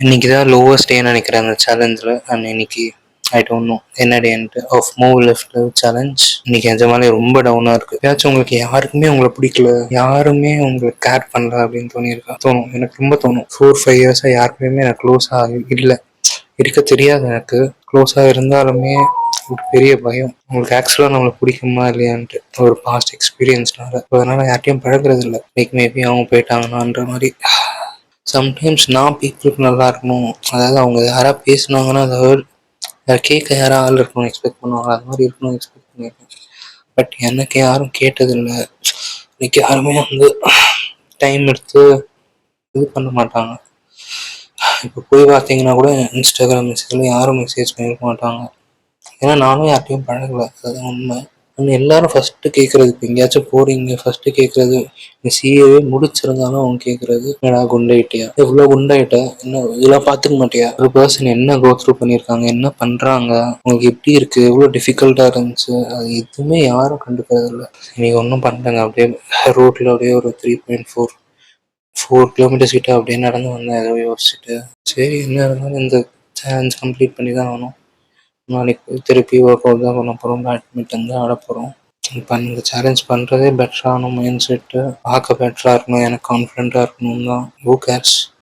இன்னைக்கு தான் லோவஸ்ட் டே நினைக்கிறேன் அந்த சேலஞ்சில். அண்ட் இன்னைக்கு ஐ டோன்ட் நோ என்ன டேன்ட்டு ஆஃப் மூவ் லெஃப்ட் சேலஞ்ச். இன்னைக்கு நிஜமாலே ரொம்ப டவுனாக இருக்கு. ஏதாச்சும் உங்களுக்கு யாருக்குமே உங்களை பிடிக்கல, யாருமே உங்களுக்கு கேர் பண்ணல அப்படின்னு தோணும். எனக்கு ரொம்ப தோணும். 4-5 இயர்ஸாக யாருக்குமே எனக்கு க்ளோஸாக இல்லை, இருக்க தெரியாது. எனக்கு க்ளோஸாக இருந்தாலுமே ஒரு பெரிய பயம், உங்களுக்கு ஆக்சுவலாக நம்மளை பிடிக்குமா இல்லையான்ட்டு ஒரு பாஸ்ட் எக்ஸ்பீரியன்ஸ்னால. அதனால யார்ட்டையும் பழகிறது இல்லை. லைக் மேபி அவங்க போயிட்டாங்கன்னான்ற மாதிரி. சம்டைம்ஸ் நான் பீப்புளுக்கு நல்லா இருக்கணும், அதாவது அவங்க யாராவது பேசுனாங்கன்னா அதை கேட்க யாராவது ஆள் இருக்கணும் எக்ஸ்பெக்ட் பண்ணுவாங்க, அது மாதிரி இருக்கணும் எக்ஸ்பெக்ட் பண்ணியிருக்கேன். பட் எனக்கு யாரும் கேட்டதில்லை. இன்னைக்கு யாருமே டைம் எடுத்து இது பண்ண மாட்டாங்க. இப்போ போய் பார்த்தீங்கன்னா கூட இன்ஸ்டாகிராம் மெசேஜில் யாரும் மெசேஜ் பண்ணியிருக்க மாட்டாங்க. ஏன்னா நானும் யார்ட்டையும் பழகலை, அதுதான் உண்மை. ஆனால் எல்லாரும் ஃபஸ்ட்டு கேட்குறது, இப்போ எங்கேயாச்சும் போகிறீங்க ஃபஸ்ட்டு கேட்குறது, நீ சிஏவே முடிச்சிருந்தாலும் அவங்க கேட்குறது, என்னடா குண்டாயிட்டியா, எவ்வளோ குண்டாயிட்ட, என்ன இதெல்லாம் பார்த்துக்க மாட்டியா, ஒரு பர்சன் என்ன கோ த்ரூ பண்ணியிருக்காங்க, என்ன பண்ணுறாங்க, உங்களுக்கு எப்படி இருக்குது, எவ்வளோ டிஃபிகல்ட்டாக இருந்துச்சு, அது எதுவுமே யாரும் கண்டுக்கிறது இல்லை. நீங்கள் ஒன்றும் பண்ணுறேங்க, அப்படியே ரோட்டில் அப்படியே ஒரு 3.4 கிலோமீட்டர்ஸ் கிட்ட அப்படியே நடந்து வந்தேன் ஏதோ யோசிச்சுட்டு. சரி என்ன இருந்தாலும் இந்த சேலஞ்ச் கம்ப்ளீட் பண்ணி தான் ஆகணும். நாளைக்கு திருப்பி ஒர்க் அவுட் தான் பண்ண போகிறோம், பேட்மிண்டன் தான் ஆட போகிறோம். இப்போ இந்த சேலஞ்ச் பண்ணுறதே பெட்டராகணும், மைண்ட் செட்டு பார்க்க பெட்டராக இருக்கணும், எனக்கு கான்ஃபிடென்ட்டாக இருக்கணும் தான். Who CARES.